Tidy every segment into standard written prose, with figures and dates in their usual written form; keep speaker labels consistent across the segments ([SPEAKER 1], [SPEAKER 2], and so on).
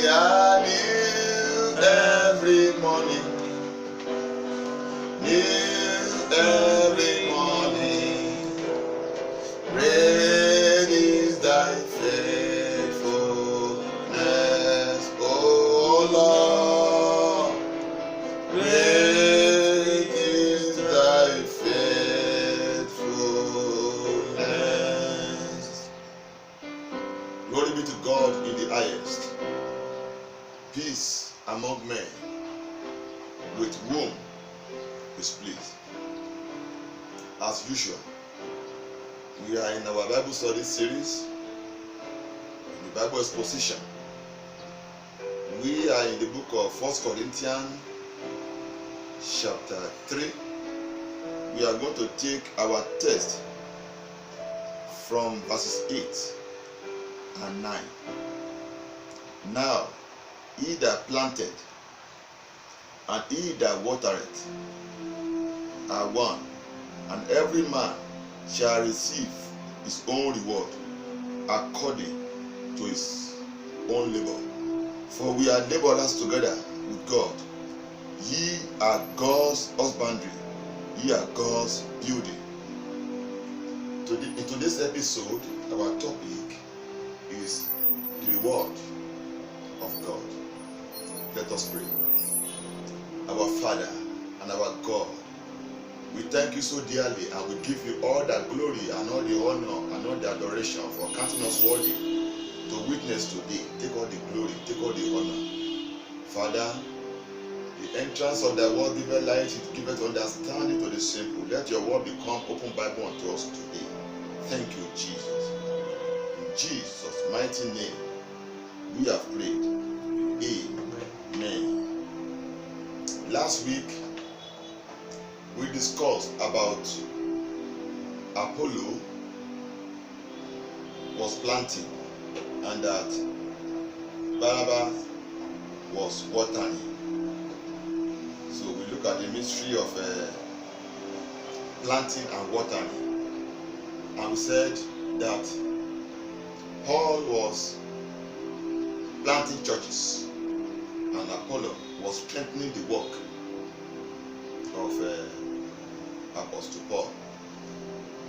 [SPEAKER 1] are new every morning. New every morning. Great is thy faithfulness, O Lord. Great is thy faithfulness. Glory be to God in the highest. Peace among men, with whom is pleased. As usual, we are in our Bible study series, in the Bible exposition. We are in the book of 1 Corinthians chapter 3. We are going to take our text from verses 8 and 9. Now, he that planted and he that watereth are one, and every man shall receive his own reward according to his own labor. For we are laborers together with God. Ye are God's husbandry, ye are God's building. In today's episode, our topic is the reward of God. Let us pray. Our Father and our God, we thank you so dearly, and we give you all the glory and all the honor and all the adoration for counting us worthy to witness today. Take all the glory, take all the honor. Father, the entrance of thy word giveth light, it giveth understanding to the simple. Let your word become open Bible unto us today. Thank you, Jesus. In Jesus' mighty name, we have prayed. Amen. Last week, we discussed about Apollo was planting and that Barnabas was watering. So we look at the mystery of planting and watering, and we said that Paul was planting churches and Apollo was strengthening the work of Apostle Paul.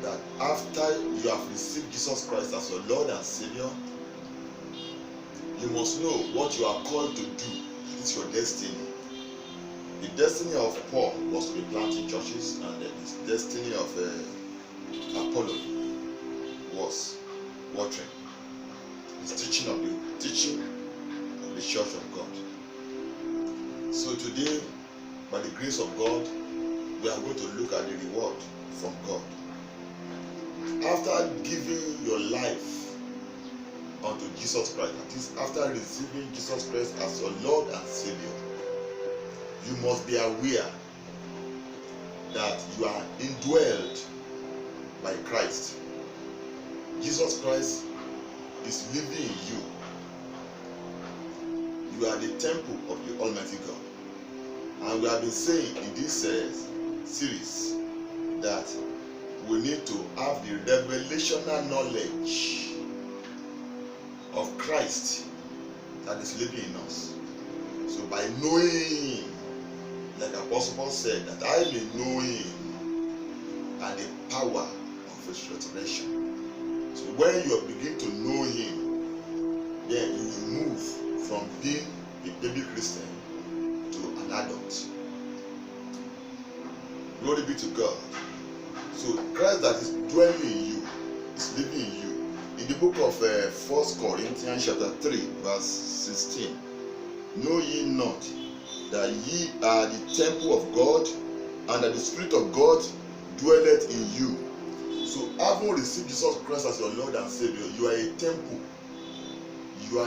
[SPEAKER 1] That after you have received Jesus Christ as your Lord and Savior, you must know what you are called to do. It's your destiny. The destiny of Paul was to be planting churches, and the destiny of Apollo was watering. It's teaching of the church of God. So today, by the grace of God, we are going to look at the reward from God. After giving your life unto Jesus Christ, that is, after receiving Jesus Christ as your Lord and Savior, you must be aware that you are indwelled by Christ. Jesus Christ is living in you. You are the temple of the Almighty God. And we have been saying in this series that we need to have the revelational knowledge of Christ that is living in us. So by knowing Him, like Apostle Paul said, that I may know Him and the power of His resurrection. So when you begin to know Him, then you will move from being a baby Christian to an adult. Glory be to God. So Christ that is dwelling in you is living in you. In the book of 1 Corinthians chapter 3 verse 16, know ye not that ye are the temple of God, and that the Spirit of God dwelleth in you. So having received Jesus Christ as your Lord and Savior, you are a temple. You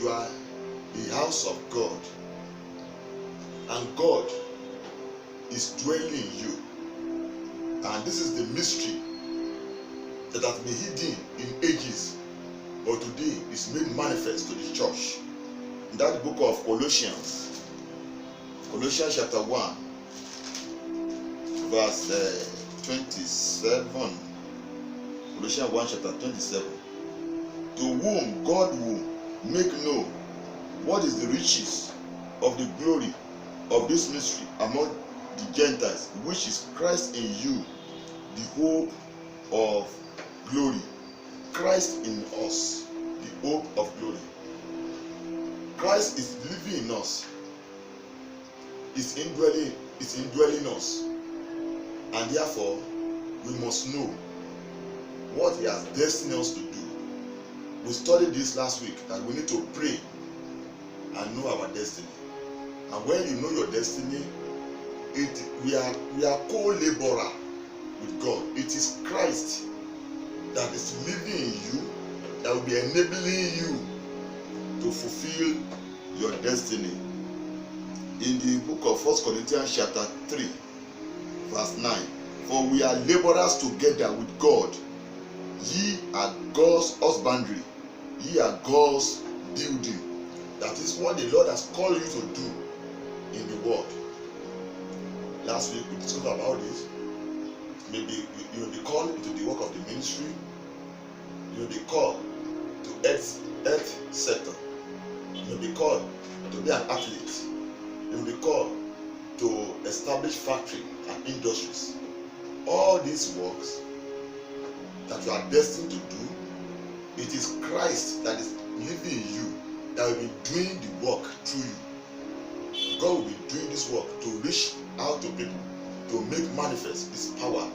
[SPEAKER 1] are the house of God, and God is dwelling in you. And this is the mystery that has been hidden in ages, but today is made manifest to the church. In that book of Colossians chapter 1 verse 27, Colossians 1 chapter 27, to whom God will make known What is the riches of the glory of this mystery among the Gentiles, which is Christ in you, the hope of glory? Christ in us, the hope of glory. Christ is living in us, is indwelling us, and therefore we must know what he has destined us to do. We studied this last week, that we need to pray and know our destiny. And when you know your destiny, we are co-laborer with God. It is Christ that is living in you, that will be enabling you to fulfill your destiny. In the book of 1 Corinthians chapter 3, verse 9, for we are laborers together with God. Ye are God's husbandry, ye are God's building. That is what the Lord has called you to do in the world. Last week we discussed about this. Maybe you will be called into the work of the ministry. You will be called to earth sector. You will be called to be an athlete. You will be called to establish factory and industries. All these works that you are destined to do, it is Christ that is living in you, that will be doing the work through you. God will be doing this work to reach out to people, to make manifest his power.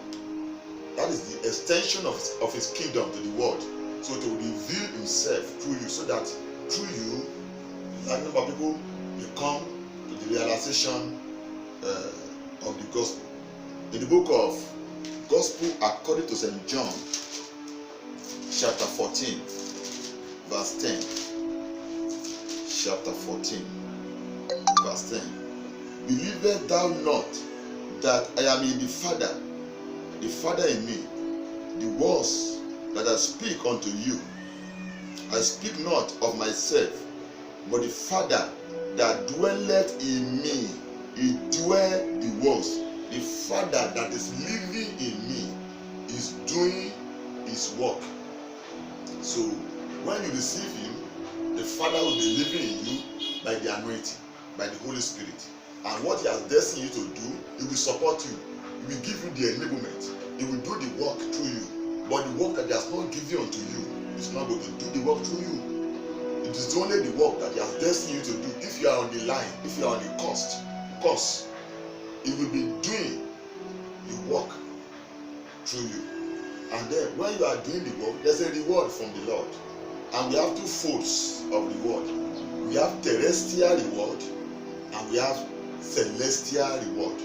[SPEAKER 1] That is the extension of his kingdom to the world. So to reveal himself through you, so that through you, a number of people will come to the realization of the gospel. In the book of Gospel according to St. John, chapter 14, verse 10. Chapter 14, verse 10. Believest thou not that I am in the Father in me? The words that I speak unto you, I speak not of myself, but the Father that dwelleth in me, he dwell the words. The Father that is living in me is doing his work. So when you receive him, the Father will be living in you by the anointing, by the Holy Spirit. And what he has destined you to do, he will support you. He will give you the enablement. He will do the work through you. But the work that he has not given unto you is not going to do the work through you. It is only the work that he has destined you to do. If you are on the line, if you are on the course, he will be doing the work through you. And then when you are doing the work, there's a reward from the Lord. And we have two folds of reward. We have terrestrial reward and we have celestial reward.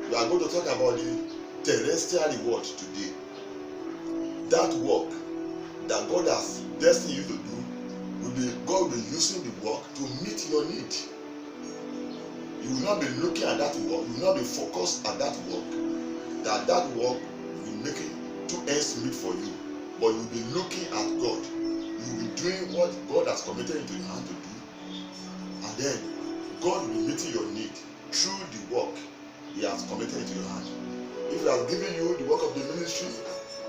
[SPEAKER 1] We are going to talk about the terrestrial reward today. That work that God has destined you to do, God will be using the work to meet your need. You will not be looking at that work, you will not be focused at that work, that work will make it 2 ends meet for you. But you will be looking at God. You will be doing what God has committed into your hand to do. And then God will be meeting your need through the work he has committed into your hand. If he has given you the work of the ministry,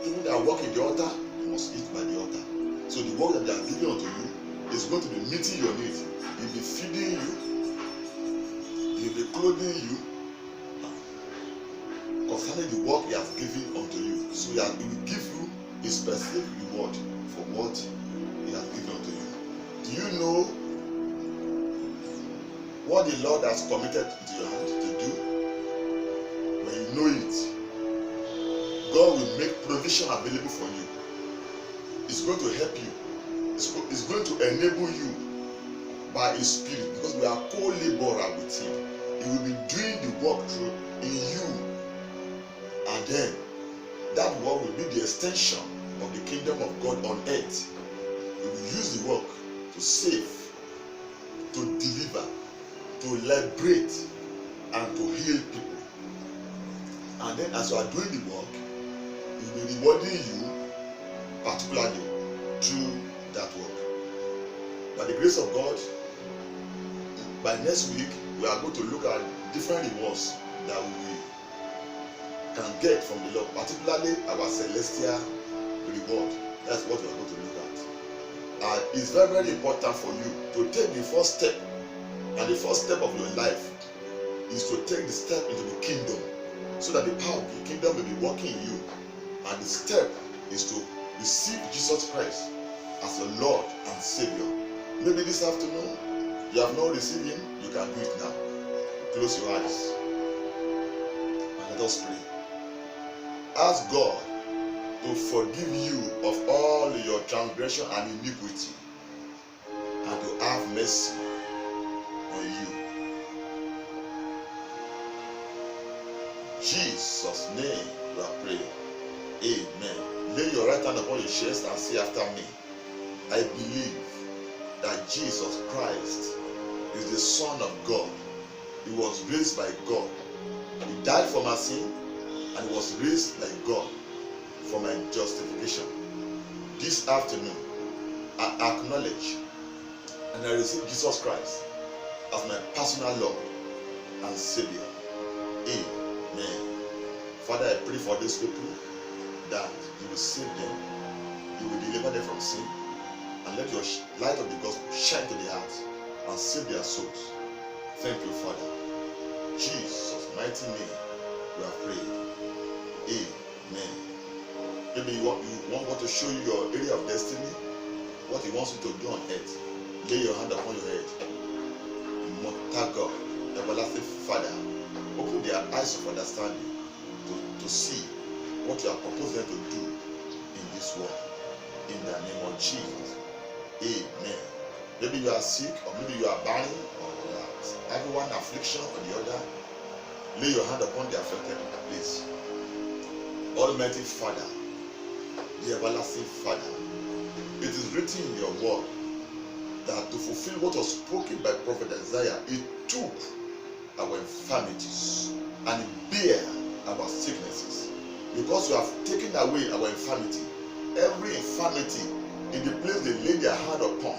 [SPEAKER 1] people that work in the altar must eat by the altar. So the work that they are giving unto you is going to be meeting your needs. He will be feeding you, he will be clothing you concerning the work he has given unto you. So he will give you a specific reward for what he has given unto you. Do you know what the Lord has committed into your hand to do? When you know it, God will make provision available for you. It's going to help you. It's going to enable you by his spirit, because we are co-laborer with him. He will be doing the work through in you, and then that work will be the extension of the kingdom of God on earth. He will use the work to save, to deliver, to liberate, and to heal people. And then as you are doing the work, he will be rewarding you particularly through that work. By the grace of God, by next week we are going to look at different rewards that we can get from the Lord, particularly our celestial reward. That's what we are going to look at. it's very, very important for you to take the first step. And the first step of your life is to take the step into the kingdom, so that the power of the kingdom will be working in you. And the step is to receive Jesus Christ as your Lord and Savior. Maybe this afternoon you have not received Him. You can do it now. Close your eyes and let us pray. Ask God to forgive you of all your transgression and iniquity, and to have mercy on you. Jesus' name we are praying. Amen. Lay your right hand upon your chest and say after me, I believe that Jesus Christ is the Son of God. He was raised by God. He died for my sin, and he was raised by God for my justification. This afternoon, I acknowledge and I receive Jesus Christ as my personal Lord and Savior. Amen. Father, I pray for these people that you will save them, you will deliver them from sin, and let your light of the gospel shine to their hearts and save their souls. Thank you, Father. Jesus' mighty name we have prayed. Amen. Maybe you want God to show you your area of destiny, what He wants you to do on earth. Lay your hand upon your head. Immortal God, everlasting Father, open their eyes of understanding to see what you are proposing them to do in this world. In the name of Jesus. Amen. Maybe you are sick, or maybe you are barren, or you are having one affliction or the other. Lay your hand upon the afflicted place. Almighty Father, the everlasting Father, it is written in your word that to fulfill what was spoken by Prophet Isaiah, He took our infirmities and He bare our sicknesses. Because you have taken away our infirmity, every infirmity in the place they lay their hand upon,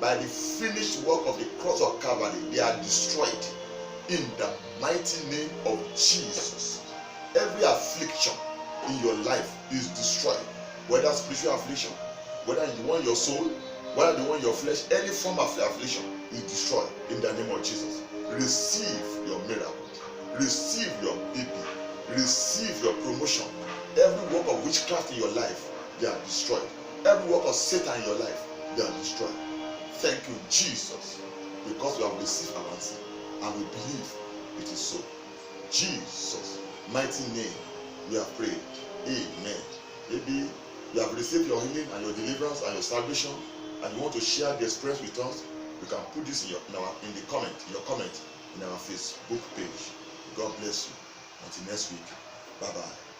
[SPEAKER 1] by the finished work of the cross of Calvary, they are destroyed in the mighty name of Jesus. Every affliction in your life is destroyed, whether spiritual affliction, whether the one in your soul, whether the one in your flesh, any form of affliction is destroyed in the name of Jesus. Receive your miracle, receive your baby, receive your promotion. Every work of witchcraft in your life, they are destroyed. Every work of Satan in your life, they are destroyed. Thank you, Jesus, because we have received our answer and we believe it is so. Jesus' mighty name we have prayed. Amen. Maybe you have received your healing and your deliverance and your salvation, and you want to share the experience with us. You can put this in your comment in our Facebook page. God bless you. Until next week. Bye bye.